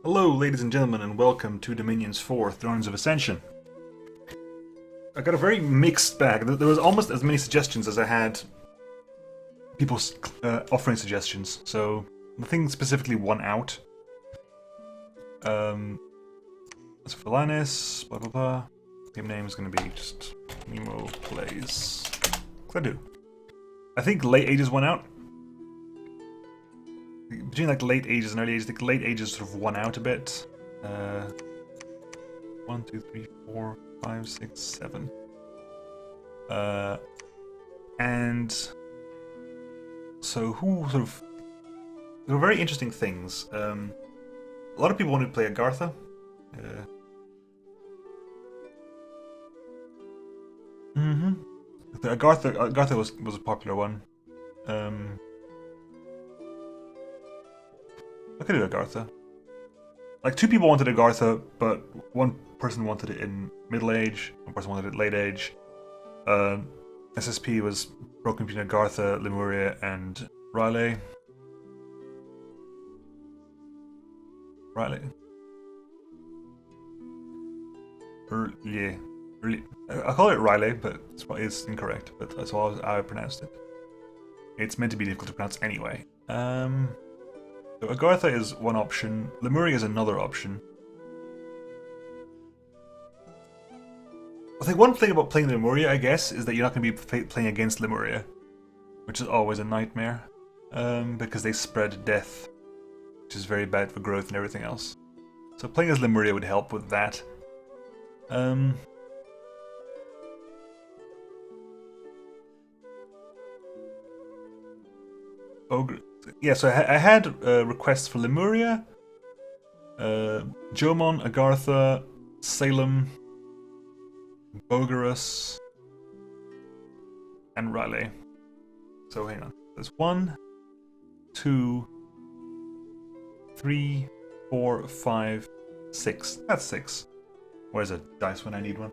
Hello, ladies and gentlemen, and welcome to Dominion's 4, Thrones of Ascension. I got a very mixed bag. There was almost as many suggestions as I had people offering suggestions, so nothing specifically won out. As for Linus, blah blah blah. Game name is going to be just Nemo Plays. I do. I think late ages won out. Between like late ages and early ages, I think late ages sort of won out a bit. 1, 2, 3, 4, 5, 6, 7. And so who sort of... There were very interesting things. A lot of people wanted to play Agartha. Agartha was a popular one. I could do Agartha. Like, two people wanted Agartha, but one person wanted it in middle age, one person wanted it late age. SSP was broken between Agartha, Lemuria, and Riley. I call it Riley, but it's incorrect, but that's how I pronounced it. It's meant to be difficult to pronounce anyway. So Agartha is one option, Lemuria is another option. I think one thing about playing Lemuria, I guess, is that you're not going to be playing against Lemuria, which is always a nightmare, because they spread death, which is very bad for growth and everything else. So playing as Lemuria would help with that. Ogre. Yeah, so I had requests for Lemuria, Jomon, Agartha, Salem, Bogarus, and Riley. So hang on. There's 1, 2, 3, 4, 5, 6. That's 6. Where's a dice when I need one?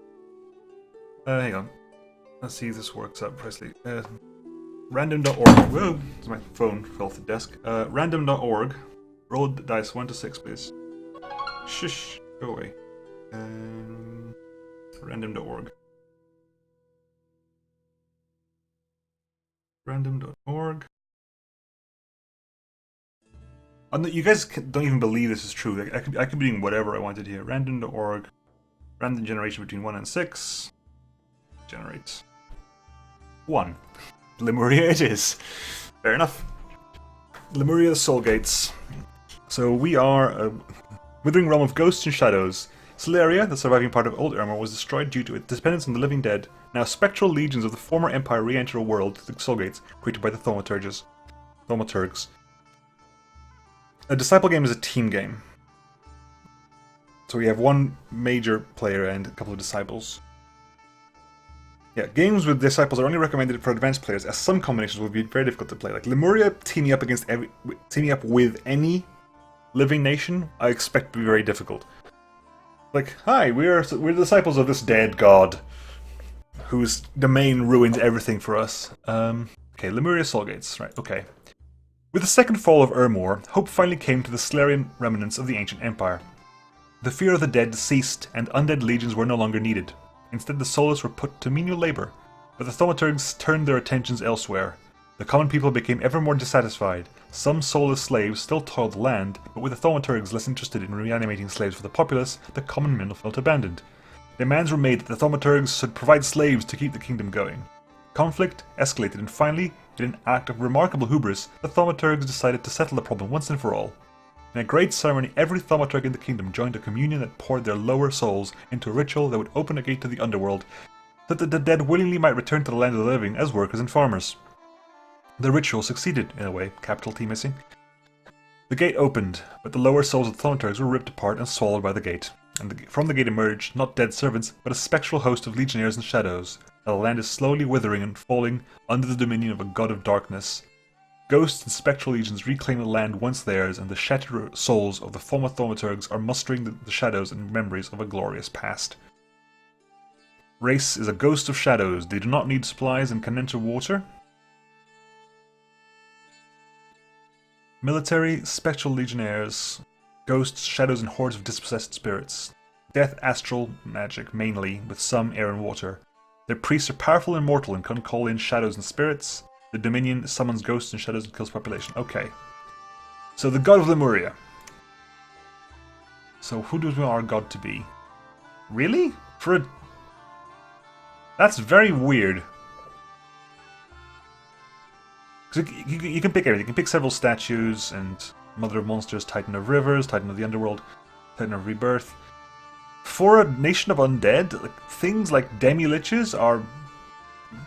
Hang on. Let's see if this works out precisely. Random.org. Whoa! My phone fell off the desk. Random.org. Roll the dice 1 to 6, please. Shush. Go away. Random.org. Random.org. You guys don't even believe this is true. I could be doing whatever I wanted here. Random.org. Random generation between 1 and 6. Generates 1. Lemuria it is. Fair enough. Lemuria the Soul Gates. So we are a withering realm of ghosts and shadows. Celeria, the surviving part of old Irma, was destroyed due to its dependence on the living dead. Now spectral legions of the former empire re-enter a world, the Soul Gates, created by the Thaumaturgs. A disciple game is a team game. So we have one major player and a couple of disciples. Yeah, games with disciples are only recommended for advanced players, as some combinations will be very difficult to play. Like Lemuria teaming up with any living nation, I expect to be very difficult. Like, hi, we're disciples of this dead god, whose domain ruined everything for us. Okay, Lemuria Soulgates, right? Okay. With the second fall of Urmor, hope finally came to the Solarian remnants of the ancient empire. The fear of the dead ceased, and undead legions were no longer needed. Instead, the soulless were put to menial labor, but the Thaumaturgs turned their attentions elsewhere. The common people became ever more dissatisfied. Some soulless slaves still toiled the land, but with the Thaumaturgs less interested in reanimating slaves for the populace, the common men felt abandoned. Demands were made that the Thaumaturgs should provide slaves to keep the kingdom going. Conflict escalated, and finally, in an act of remarkable hubris, the Thaumaturgs decided to settle the problem once and for all. In a great ceremony, every Thaumaturg in the kingdom joined a communion that poured their lower souls into a ritual that would open a gate to the underworld, so that the dead willingly might return to the land of the living as workers and farmers. The ritual succeeded, in a way, capital T missing. The gate opened, but the lower souls of the Thaumaturgs were ripped apart and swallowed by the gate, and from the gate emerged not dead servants, but a spectral host of legionnaires and shadows. The land is slowly withering and falling under the dominion of a god of darkness. Ghosts and spectral legions reclaim the land once theirs, and the shattered souls of the former Thaumaturgs are mustering the shadows and memories of a glorious past. Race is a ghost of shadows. They do not need supplies and can enter water. Military, spectral legionnaires. ghosts, shadows, and hordes of dispossessed spirits. Death astral magic, mainly, with some air and water. Their priests are powerful and mortal and can call in shadows and spirits. The Dominion summons ghosts and shadows and kills population. Okay. So the god of Lemuria. So who do we want our god to be? Really? That's very weird. Because you can pick everything. You can pick several statues and Mother of Monsters, Titan of Rivers, Titan of the Underworld, Titan of Rebirth. For a nation of undead, things like demi-liches are...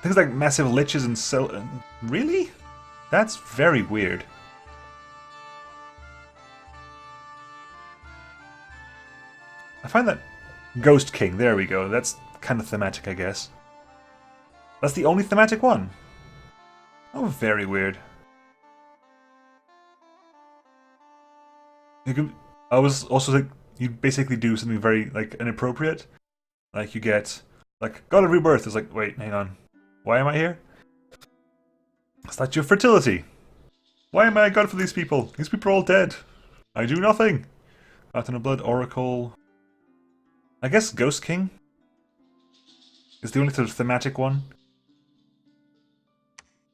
Things like massive liches and really? That's very weird. I find that Ghost King, there we go. That's kind of thematic, I guess. That's the only thematic one. Oh, very weird. I was also like, you basically do something very inappropriate. Like you get God of Rebirth is like, wait, hang on. Why am I here? Statue of Fertility. Why am I a god for these people? These people are all dead. I do nothing. Fountain of Blood, Oracle. I guess Ghost King is the only sort of thematic one.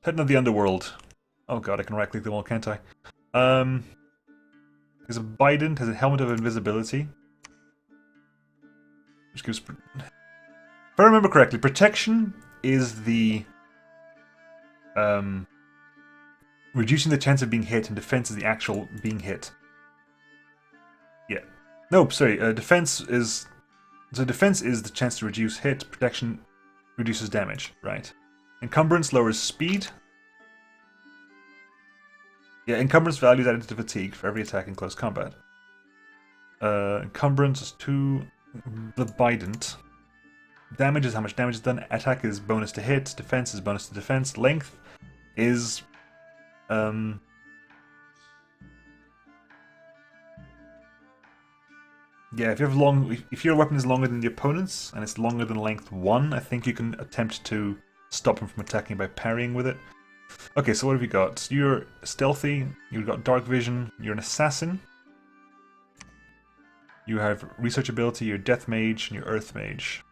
Titan of the Underworld. Oh god, I can right-click them all, can't I? There's a Bident, has a Helmet of Invisibility. Which gives... If I remember correctly, Protection is the... reducing the chance of being hit, and Defense is the actual being hit. Yeah. Nope, sorry, Defense is... So Defense is the chance to reduce hit, Protection reduces damage, right. Encumbrance lowers speed. Yeah, Encumbrance value is added to fatigue for every attack in close combat. Encumbrance is 2. The Bident. Damage is how much damage is done. Attack is bonus to hit. Defense is bonus to defense. Length is... Yeah, if your weapon is longer than the opponent's, and it's longer than length 1, I think you can attempt to stop him from attacking by parrying with it. Okay, so what have you got? You're stealthy, you've got dark vision, you're an assassin. You have research ability, you're death mage, and you're earth mage.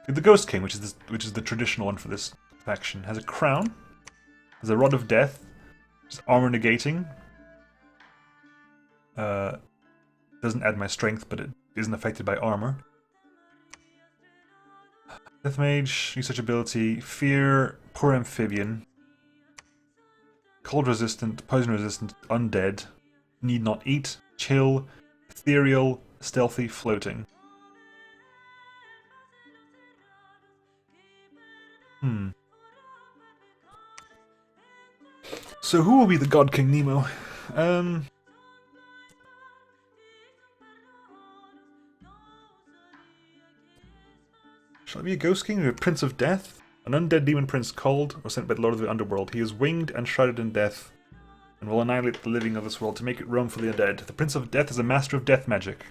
The Ghost King, which is the traditional one for this faction, has a crown, has a rod of death, which is armor negating. Doesn't add my strength, but it isn't affected by armor. Death mage, research ability, fear, poor amphibian, cold resistant, poison resistant, undead, need not eat, chill, ethereal, stealthy, floating. So who will be the God King Nemo? Shall I be a Ghost King or a Prince of Death? An undead demon prince called or sent by the Lord of the Underworld. He is winged and shrouded in death, and will annihilate the living of this world to make it room for the undead. The Prince of Death is a master of death magic.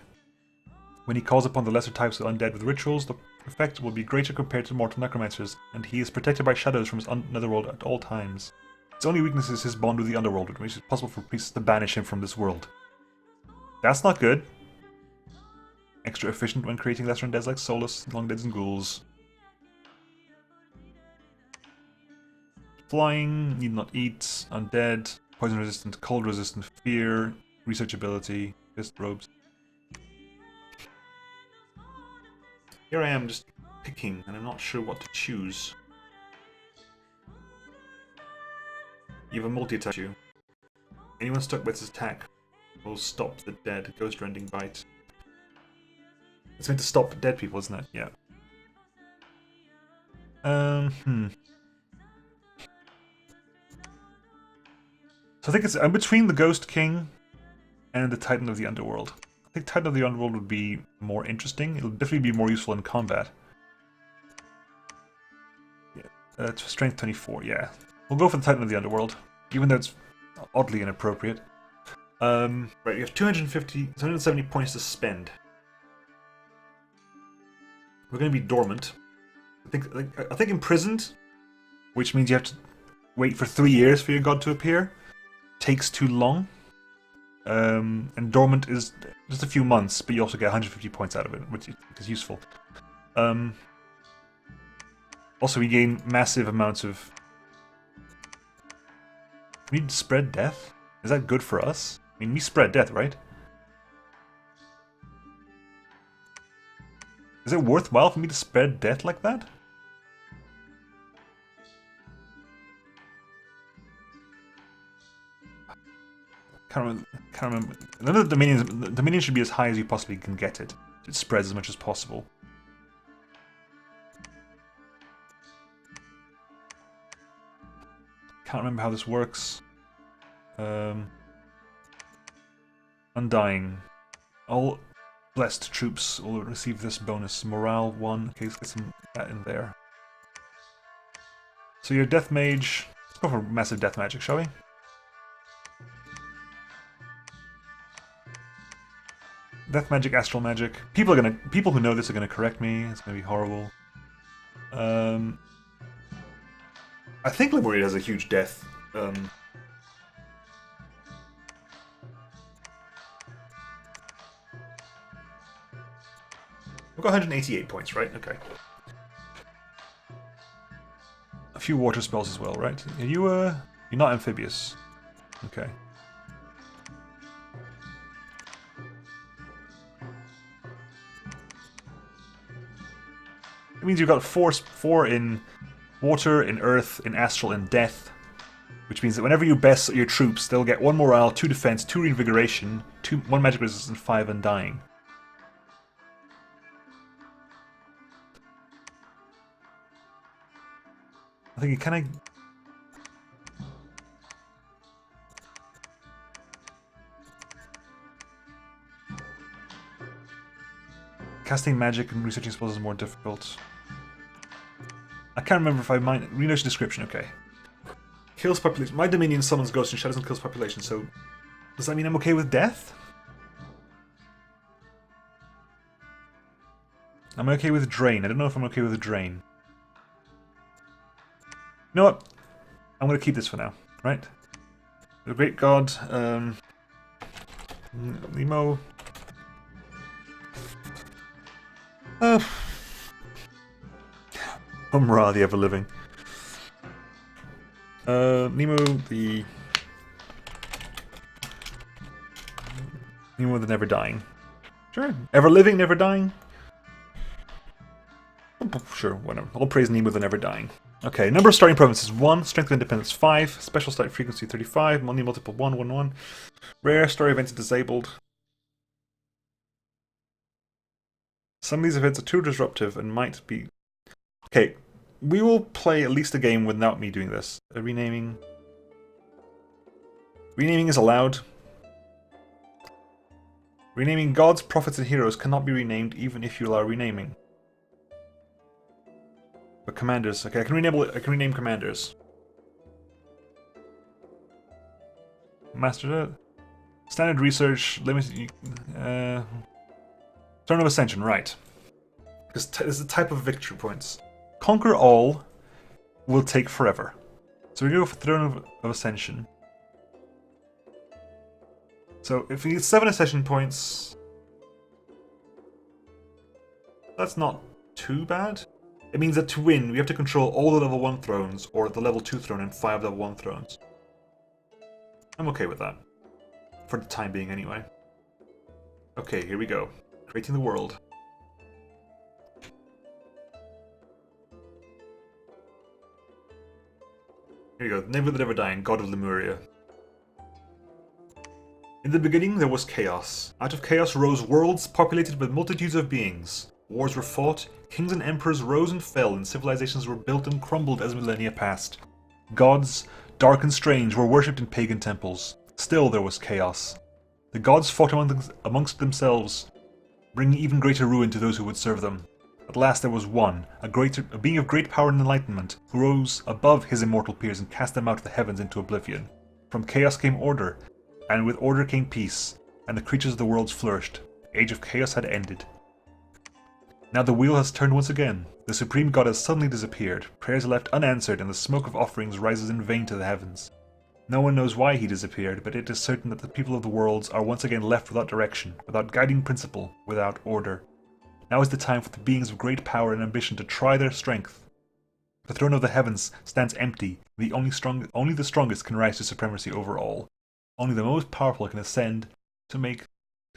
When he calls upon the lesser types of undead with rituals, the effect will be greater compared to mortal necromancers, and he is protected by shadows from his netherworld at all times. His only weakness is his bond with the underworld, which makes it possible for priests to banish him from this world. That's not good. Extra efficient when creating lesser undeads like Solus, Longdeads, and Ghouls. Flying, need not eat, undead, poison resistant, cold resistant, fear, research ability, fist robes. Here I am just picking, and I'm not sure what to choose. You have a multi-attack. Anyone stuck with his attack will stop the dead ghost-rending bite. It's meant to stop dead people, isn't it? Yeah. So I think I'm between the Ghost King and the Titan of the Underworld. I think Titan of the Underworld would be more interesting. It'll definitely be more useful in combat. Yeah. Strength 24, yeah. We'll go for the Titan of the Underworld, even though it's oddly inappropriate. Right, you have 270 points to spend. We're going to be dormant. I think imprisoned, which means you have to wait for 3 years for your god to appear, takes too long. And dormant is just a few months, but you also get 150 points out of it, which is useful. Also, we gain massive amounts of... We need to spread death? Is that good for us? I mean, we spread death, right? Is it worthwhile for me to spread death like that? Can't remember. None of the dominion should be as high as you possibly can get it. It spreads as much as possible. Can't remember how this works. Undying. All blessed troops will receive this bonus. Morale 1. Okay, let's get some that in there. So your death mage. Let's go for massive death magic, shall we? Death magic, astral magic. People who know this are gonna correct me. It's gonna be horrible. I think Lemuria has a huge death. We've got 188 points, right? Okay. A few water spells as well, right? Are you you're not amphibious. Okay. It means you've got four in water, in earth, in astral, and death. Which means that whenever you best your troops, they'll get 1 morale, 2 defense, 2 reinvigoration, 1 magic resistance, and 5 undying. I think you kind of... Casting magic and researching spells is more difficult. I can't remember if I mind. Research description, okay. Kills population. My dominion summons ghosts and shadows and kills population, so... Does that mean I'm okay with death? I'm okay with drain. I don't know if I'm okay with drain. You know what? I'm going to keep this for now, right? The great god, Nemo. Umra, the ever-living. Nemo the never-dying. Sure. Ever-living, never-dying? Sure, whatever. I'll praise Nemo the never-dying. Okay, number of starting provinces 1, strength of independence 5, special start frequency 35, money multiple 1, 1, 1. Rare story events disabled. Some of these events are too disruptive and might be... Okay, we will play at least a game without me doing this. Renaming... Renaming is allowed. Renaming gods, prophets, and heroes cannot be renamed even if you allow renaming. But commanders, okay, I can rename commanders. Master standard research, limited Throne of Ascension, right. Because this is the type of victory points. Conquer all will take forever. So we go for Throne of Ascension. So if we get 7 Ascension points, that's not too bad. It means that to win, we have to control all the level 1 thrones, or the level 2 throne and 5 level 1 thrones. I'm okay with that. For the time being, anyway. Okay, here we go. Creating the world. Here you go. Never the Never Dying, God of Lemuria. In the beginning, there was chaos. Out of chaos rose worlds populated with multitudes of beings. Wars were fought, kings and emperors rose and fell, and civilizations were built and crumbled as millennia passed. Gods, dark and strange, were worshipped in pagan temples. Still there was chaos. The gods fought amongst themselves, bringing even greater ruin to those who would serve them. At last there was one, a being of great power and enlightenment, who rose above his immortal peers and cast them out of the heavens into oblivion. From chaos came order, and with order came peace, and the creatures of the worlds flourished. Age of chaos had ended. Now the wheel has turned once again. The supreme god has suddenly disappeared. Prayers are left unanswered, and the smoke of offerings rises in vain to the heavens. No one knows why he disappeared, but it is certain that the people of the worlds are once again left without direction, without guiding principle, without order. Now is the time for the beings of great power and ambition to try their strength. The throne of the heavens stands empty. Only the strongest can rise to supremacy over all. Only the most powerful can ascend to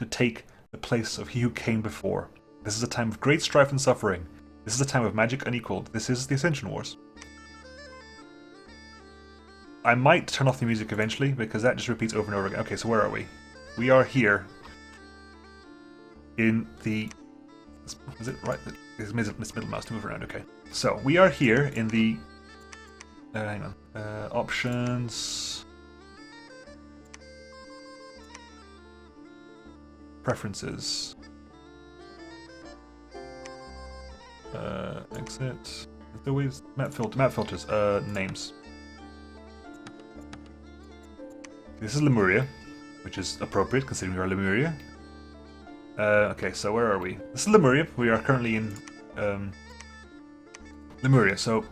take the place of he who came before. This is a time of great strife and suffering. This is a time of magic unequaled. This is the Ascension Wars. I might turn off the music eventually, because that just repeats over and over again. Okay, so where are we? We are here in the... Is it right? It's middle mouse to move around, okay. So, we are here in the... hang on. Options... Preferences. Exit. Map filters. Names. This is Lemuria, which is appropriate considering we are Lemuria. Okay, so where are we? This is Lemuria. We are currently in Lemuria. So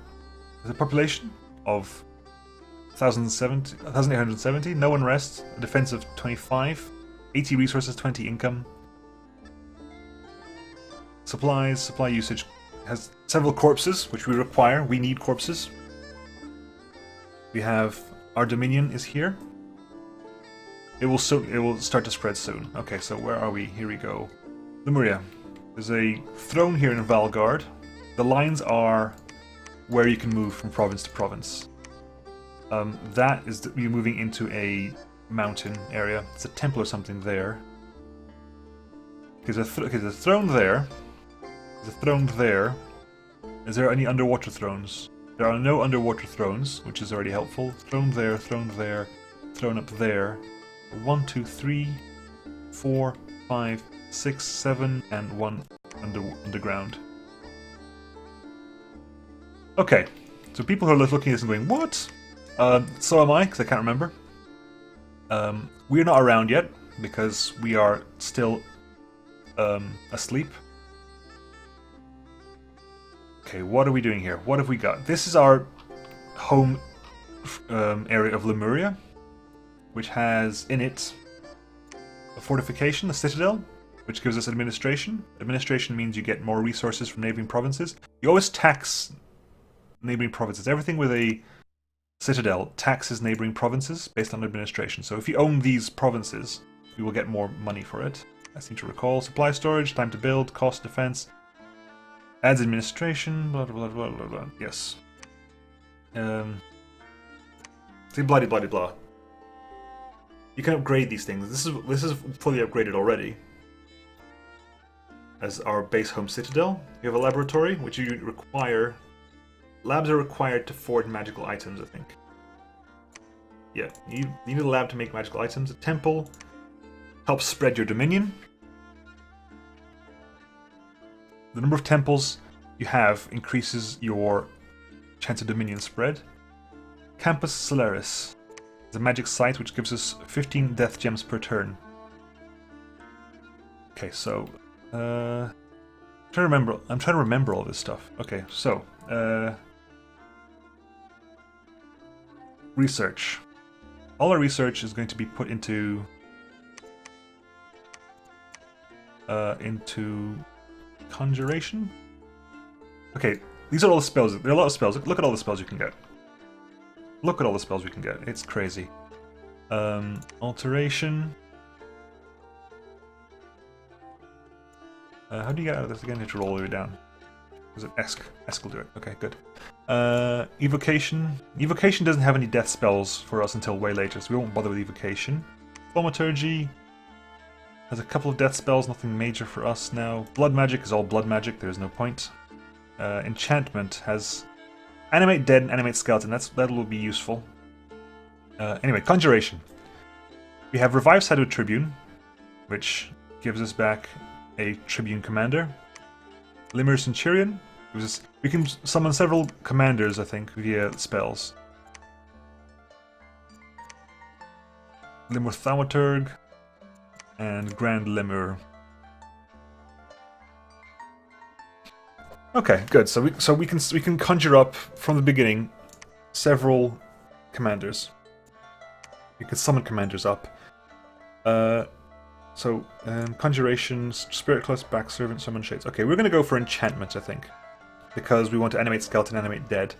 there's a population of 1,870. No unrest. A defense of 25. 80 resources, 20 income. Supplies, supply usage has several corpses, which we require. We need corpses. We have our dominion is here. It will start to spread soon. Okay, so where are we? Here we go. Lemuria. There's a throne here in Valgard. The lines are where you can move from province to province. That is you moving into a mountain area. It's a temple or something there. There's a throne there. There's a throne there. Is there any underwater thrones? There are no underwater thrones, which is already helpful. Throne there, throne up there. 1, 2, 3, 4, 5, 6, 7, and 1 underground. Okay, so people who are looking at this and going, what? So am I, because I can't remember. We're not around yet, because we are still asleep. Okay, what are we doing here? What have we got? This is our home area of Lemuria, which has in it a fortification, a citadel, which gives us administration. Administration means you get more resources from neighboring provinces. You always tax neighboring provinces. Everything with a citadel taxes neighboring provinces based on administration. So if you own these provinces, you will get more money for it. I seem to recall. Supply storage, time to build, cost defense, adds administration, blah blah blah blah blah. Yes. Say bloody bloody blah. You can upgrade these things. This is fully upgraded already. As our base home citadel, you have a laboratory, which you require. Labs are required to forge magical items, I think. Yeah, you need a lab to make magical items. A temple helps spread your dominion. The number of temples you have increases your chance of dominion spread. Campus Solaris. It's a magic site which gives us 15 death gems per turn. Okay, so I'm trying to remember all this stuff. Okay, so research. All our research is going to be put into conjuration. Okay, these are all the spells. There are a lot of spells. Look at all the spells you can get. Look at all the spells we can get. It's crazy. Alteration. How do you get out of this again? You have to roll all the way down. Was it Esk? Esk will do it. Okay, good. Evocation. Evocation doesn't have any death spells for us until way later, so we won't bother with Evocation. Thaumaturgy has a couple of death spells, nothing major for us now. Blood magic is all blood magic, there's no point. Enchantment has Animate Dead and Animate Skeleton, that'll be useful. Anyway, Conjuration. We have Revive Shadow Tribune, which gives us back a Tribune Commander. Limmer Centurion. We can summon several commanders, I think, via spells. Limmer Thaumaturg and Grand Lemur. Okay, good. So we can conjure up from the beginning several commanders. You can summon commanders up. Conjurations, Spirit Close, Back Servant, Summon Shades. Okay, we're going to go for enchantments, I think. Because we want to animate Skeleton, animate Dead.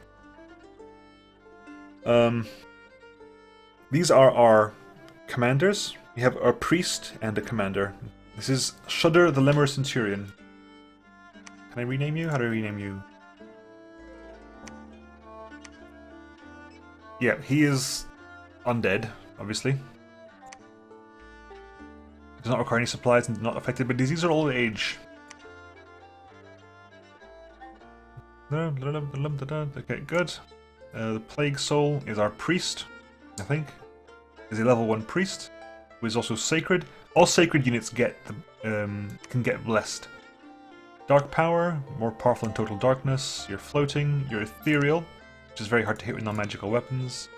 These are our commanders. We have our priest and a commander. This is Shudder the Lemuria Centurion. Can I rename you? How do I rename you? Yeah, he is undead, obviously. Does not require any supplies and not affected by disease or old age. Okay, good. The Plague Soul is our priest, I think. Is a level 1 priest, who is also sacred. All sacred units get can get blessed. Dark Power, more powerful in total darkness. You're floating. You're ethereal, which is very hard to hit with non-magical weapons.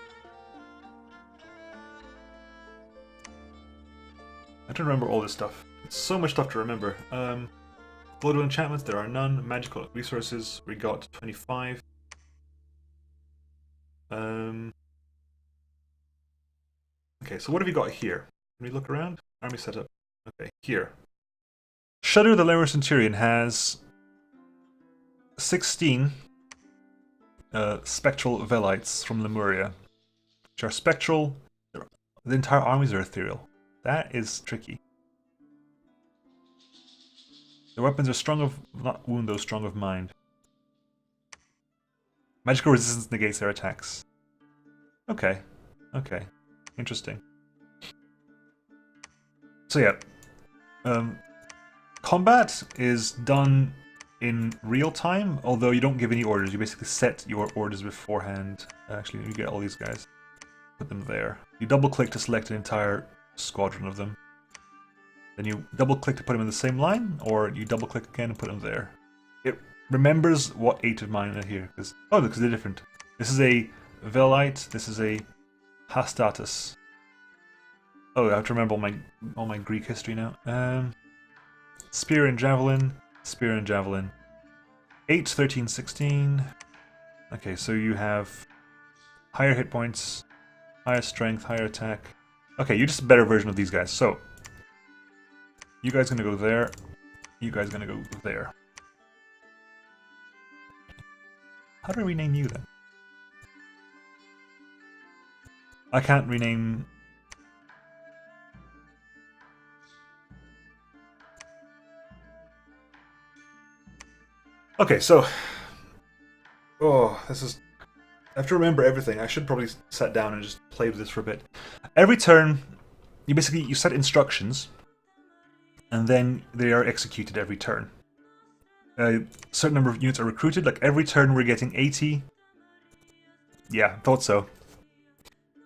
I don't remember all this stuff. It's so much stuff to remember. Bloodwood enchantments, there are none. Magical resources, we got 25. Okay, so what have you got here? Can we look around? Army setup. Okay, here. Shudder the Lemuria Centurion has 16 spectral Velites from Lemuria, which are spectral. The entire armies are ethereal. That is tricky. Their weapons are strong of not wound, though strong of mind. Magical resistance negates their attacks. Okay. Okay. Interesting. So yeah. Combat is done in real time, although you don't give any orders. You basically set your orders beforehand. Actually, you get all these guys. Put them there. You double click to select an entire squadron of them. Then you double click to put them in the same line, or you double click again and put them there. It remembers what 8 of mine are here, because they're different. This is a Velite, this is a Hastatus. Oh, I have to remember all my Greek history now. Spear and Javelin, Spear and Javelin. 8, 13, 16. Okay, so you have higher hit points, higher strength, higher attack. Okay, you're just a better version of these guys. So, you guys gonna go there. You guys gonna go there. How do I rename you then? I can't rename. Okay, so. Oh, this is. I have to remember everything. I should probably sit down and just play with this for a bit. Every turn, you set instructions, and then they are executed every turn. A certain number of units are recruited. Like every turn, we're getting 80. Yeah, thought so.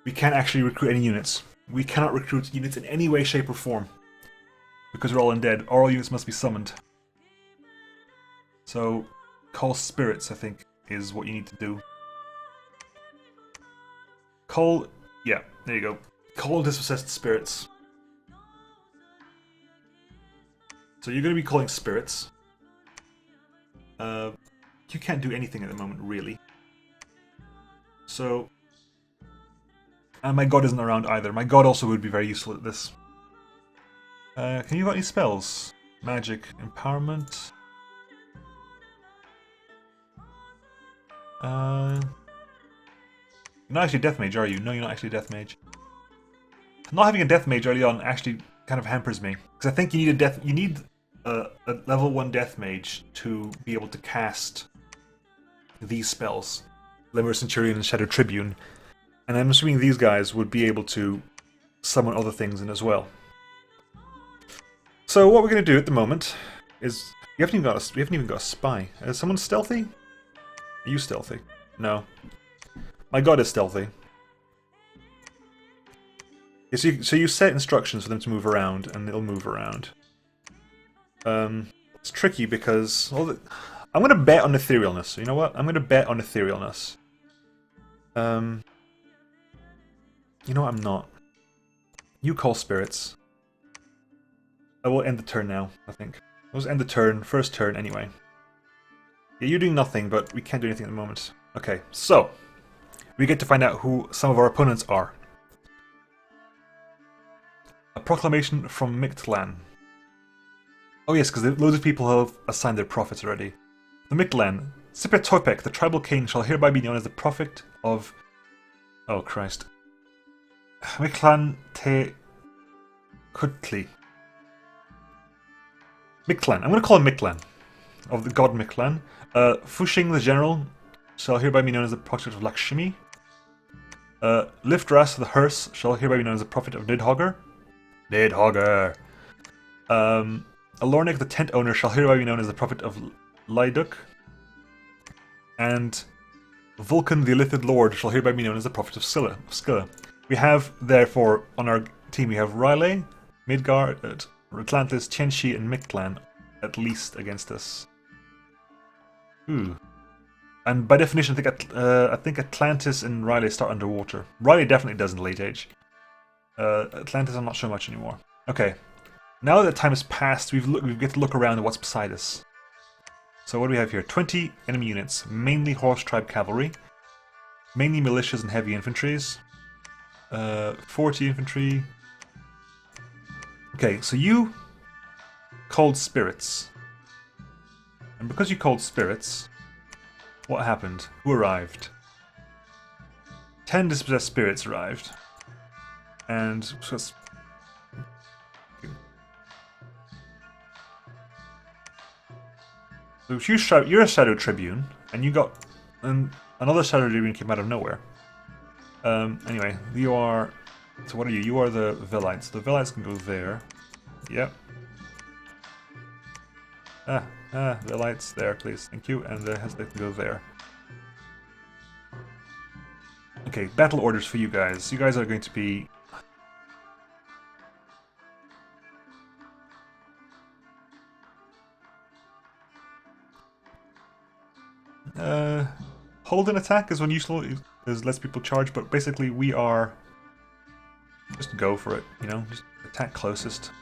We can't actually recruit any units. We cannot recruit units in any way, shape, or form because we're all undead. All units must be summoned. So, call spirits, I think, is what you need to do. Call... yeah, there you go. Call dispossessed spirits. So you're going to be calling spirits. You can't do anything at the moment, really. So... and my god isn't around either. My god also would be very useful at this. Can you got any spells? Magic, empowerment... you're not actually a death mage, are you? No, you're not actually a death mage. Not having a death mage early on actually kind of hampers me, because I think you need a level 1 death mage to be able to cast these spells, Lemuria Centurion and Shadow Tribune, and I'm assuming these guys would be able to summon other things in as well. So what we're going to do at the moment is we haven't even got a spy. Is someone stealthy? Are you stealthy? No. My god is stealthy. Yeah, so you set instructions for them to move around, and they'll move around. It's tricky because... I'm going to bet on etherealness. So you know what? I'm going to bet on etherealness. You know what? I'm not. You call spirits. I will end the turn now, I think. Let's end the turn. First turn, anyway. Yeah, you're doing nothing, but we can't do anything at the moment. Okay, so we get to find out who some of our opponents are. A proclamation from Mictlan. Oh yes, because loads of people have assigned their prophets already. The Mictlan. Sipetopek, the tribal king, shall hereby be known as the prophet of... Oh Christ. Mictlan te... Kutli. Mictlan. I'm going to call him Mictlan. Of the god Mictlan. Fushing the general shall hereby be known as the prophet of Lakshmi. Liftras the hearse shall hereby be known as the prophet of Nidhogger. Nidhogger. Alornik the tent owner shall hereby be known as the prophet of Lyduk. And Vulcan the Illithid lord shall hereby be known as the prophet of Scylla. We have, therefore, on our team, we have Rylai, Midgard, Atlantis, Tianxi, and Mictlan, at least against us. Ooh. And by definition, I think Atlantis and Rylai start underwater. Rylai definitely does in the late age. Atlantis, I'm not sure much anymore. Okay. Now that time has passed, we get to look around at what's beside us. So what do we have here? 20 enemy units, mainly horse tribe cavalry, mainly militias and heavy infantries. 40 infantry. Okay, so you called spirits. And because you called spirits, what happened? Who arrived? 10 dispossessed spirits arrived. And so it's... So you're a Shadow Tribune, and you got... And another Shadow Tribune came out of nowhere. Anyway, you are... So what are you? You are the Velites. The Velites can go there. Yep. Velites there, please. Thank you. And the Heslet can go there. Okay, battle orders for you guys. You guys are going to be... Hold an attack is when useful, is lets people charge, but basically we are... Just go for it, you know? Just attack closest.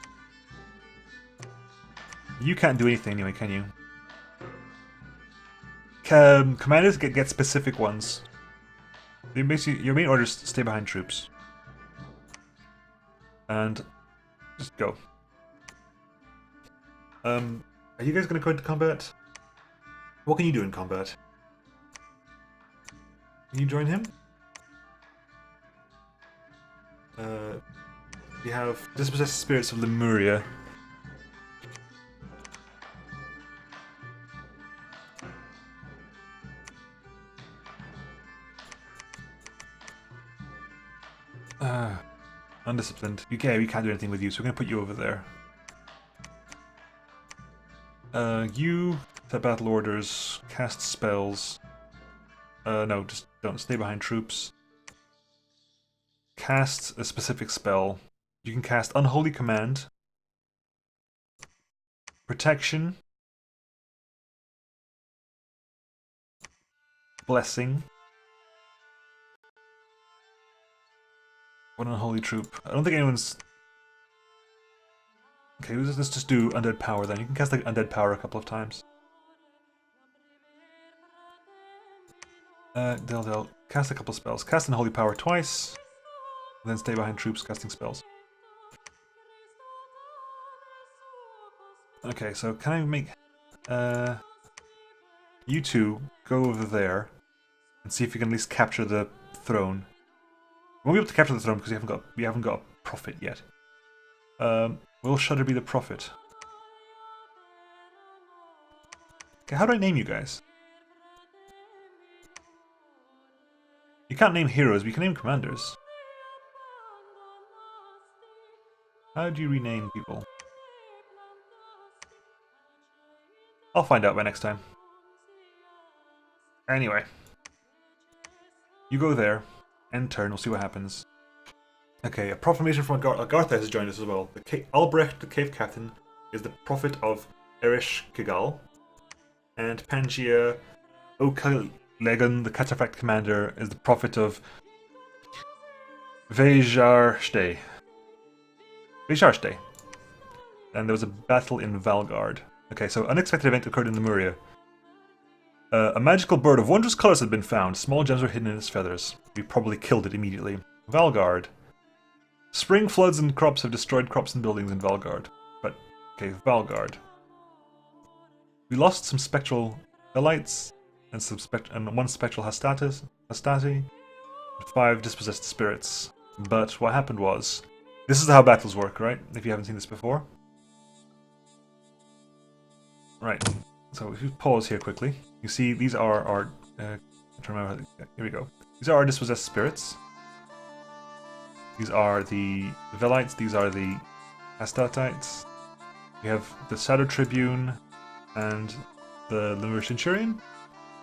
You can't do anything anyway, can you? Commanders get specific ones. Basically, your main order is to stay behind troops. And just go. Are you guys going to go into combat? What can you do in combat? Can you join him? You have Dispossessed Spirits of Lemuria. Undisciplined. Okay, we can't do anything with you, so we're going to put you over there. You set battle orders, cast spells. No, just don't stay behind troops. Cast a specific spell. You can cast Unholy Command, Protection, Blessing. One Unholy Troop. I don't think anyone's... Okay, let's just do Undead Power then. You can cast like Undead Power a couple of times. They'll cast a couple of spells. Cast Unholy Power twice, and then stay behind troops casting spells. Okay, so can I make... you two go over there and see if you can at least capture the throne. We won't be able to capture the throne because we haven't got a prophet yet. Will Shudder be the prophet? Okay, how do I name you guys? You can't name heroes, but you can name commanders. How do you rename people? I'll find out by next time. Anyway. You go there. End turn, we'll see what happens. Okay, a proclamation from Agartha has joined us as well. Albrecht, the cave captain, is the prophet of Erish Kigal. And Pangaea Okalegan, the cataphract commander, is the prophet of Vejarste. And there was a battle in Valgard. Okay, so unexpected event occurred in Lemuria. A magical bird of wondrous colors had been found. Small gems were hidden in its feathers. We probably killed it immediately. Valgard. Spring floods and crops have destroyed crops and buildings in Valgard. But, okay, Valgard. We lost some spectral elites and one spectral Hastati, 5 dispossessed spirits. But what happened was, this is how battles work, right? If you haven't seen this before. Right. So if you pause here quickly, you see these are our. I'm trying to remember. Here we go. These are our dispossessed spirits. These are the Velites. These are the Astatites. We have the Shadow Tribune and the Lemuria Centurion.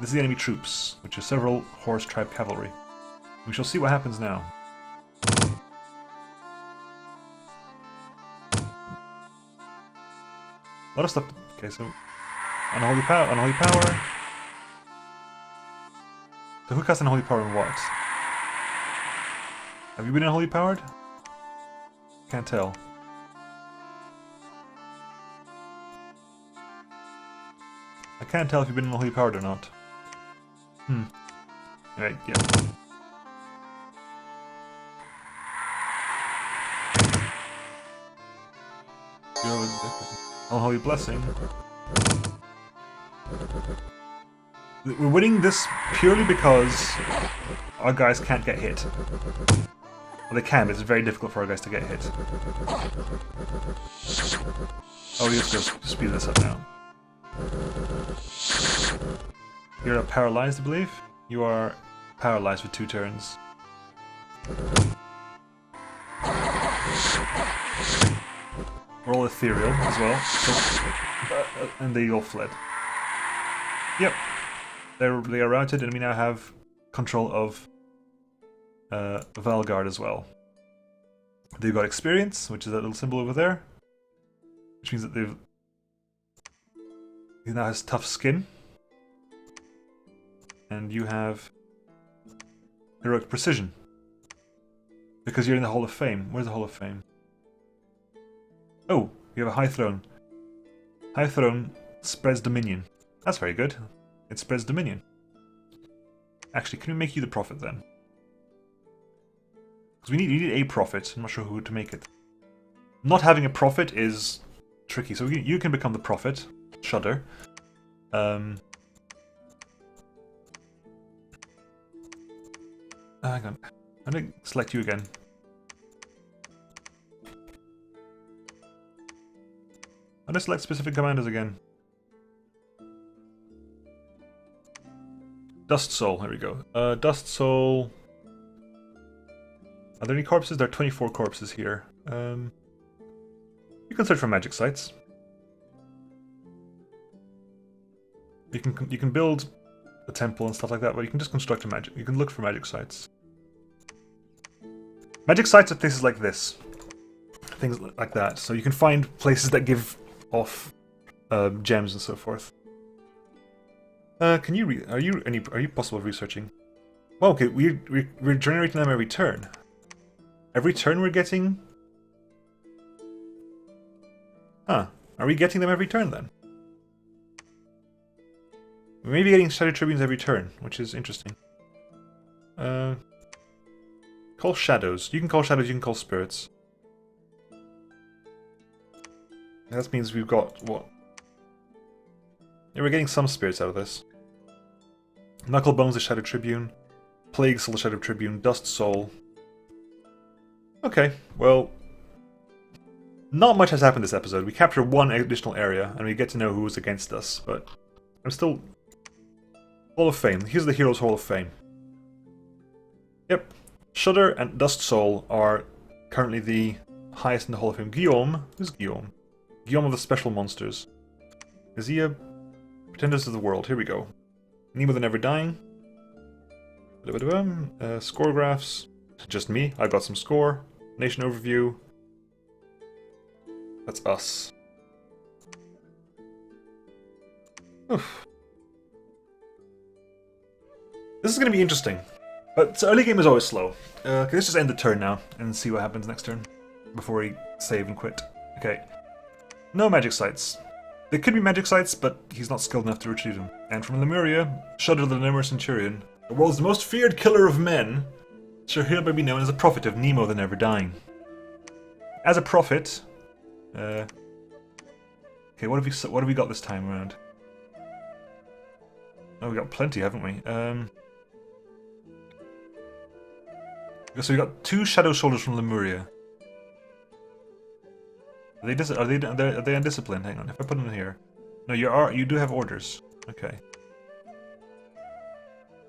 This is the enemy troops, which are several horse tribe cavalry. We shall see what happens now. A lot of stuff. Okay, so unholy power. So who casts unholy power and what? Have you been unholy powered? Can't tell. I can't tell if you've been unholy powered or not. Right, yeah. Unholy blessing. We're winning this purely because our guys can't get hit. Well, they can, but it's very difficult for our guys to get hit. Oh, we have to speed this up now. You're paralyzed, I believe? You are paralyzed for 2 turns. We're all ethereal as well, so, and they all fled. Yep, they are routed, and we now have control of Valgard as well. They've got experience, which is that little symbol over there, which means that he now has tough skin, and you have heroic precision because you're in the Hall of Fame. Where's the Hall of Fame? Oh, you have a high throne. High throne spreads dominion. That's very good. It spreads dominion. Actually, can we make you the prophet then? Because we need a prophet. I'm not sure who to make it. Not having a prophet is tricky. So you can become the prophet. Shudder. Hang on. I'm going to select you again. I'm going to select specific commanders again. Dust Soul, here we go. Dust Soul. Are there any corpses? There are 24 corpses here. You can search for magic sites. You can build a temple and stuff like that, but you can just construct a magic. You can look for magic sites. Magic sites are places like this, things like that. So you can find places that give off gems and so forth. Can you are you possible researching? Well, okay, we're generating them every turn. Every turn we're getting. Huh? Are we getting them every turn then? We may be getting Shadow Tribunes every turn, which is interesting. Call shadows. You can call shadows, you can call spirits. That means we've got, what? Yeah, we're getting some spirits out of this. Knucklebone's the Shadow Tribune. Plague Soul the Shadow Tribune. Dust Soul. Okay, well... Not much has happened this episode. We capture one additional area, and we get to know who was against us, but... I'm still... Hall of Fame. Here's the Heroes Hall of Fame. Yep. Shudder and Dust Soul are currently the highest in the Hall of Fame. Guillaume? Who's Guillaume? Guillaume of the Special Monsters. Is he a... Pretenders of the World? Here we go. Nemo the Never Dying. Score graphs. Just me. I got some score. Nation overview. That's us. Oof. This is going to be interesting. But early game is always slow. Okay, let's just end the turn now and see what happens next turn. Before we save and quit. Okay. No magic sites. There could be magic sites, but he's not skilled enough to retrieve them. And from Lemuria, Shudder the Lemuria Centurion. The world's most feared killer of men shall hereby be known as the prophet of Nemo the Never Dying. as a prophet. Okay, what have we got this time around? Oh, we got plenty, haven't we? So we got 2 Shadow Soldiers from Lemuria. Are they undisciplined? Hang on, if I put them in here. No, you do have orders. Okay.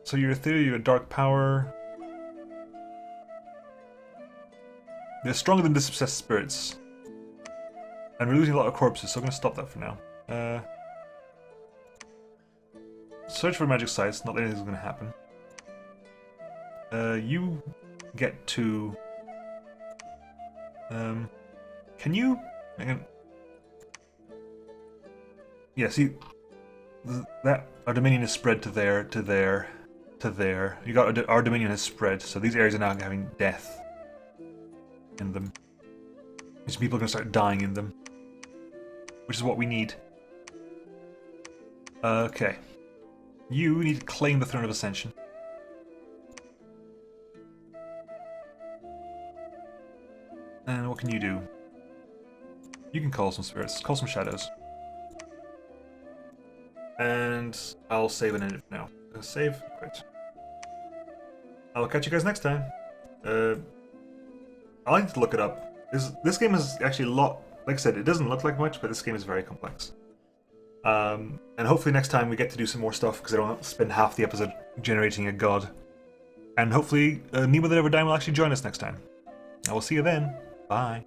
So your theory, you got dark power. They're stronger than dispossessed spirits. And we're losing a lot of corpses, so I'm gonna stop that for now. Search for magic sites, not that anything's gonna happen. You get to... can you... Yeah, see... That... Our dominion is spread to there, to there, to there. You got... Our dominion has spread, so these areas are now having death in them. These people are gonna start dying in them. Which is what we need. Okay. You need to claim the Throne of Ascension. And what can you do? You can call some spirits, call some shadows. And I'll save and end it for now. Save, quit. I'll catch you guys next time. I'll need to look it up. This game is actually a lot, like I said, it doesn't look like much, but this game is very complex. And hopefully next time we get to do some more stuff, because I don't spend half the episode generating a god. And hopefully Nemo the Never Die will actually join us next time. I will see you then. Bye.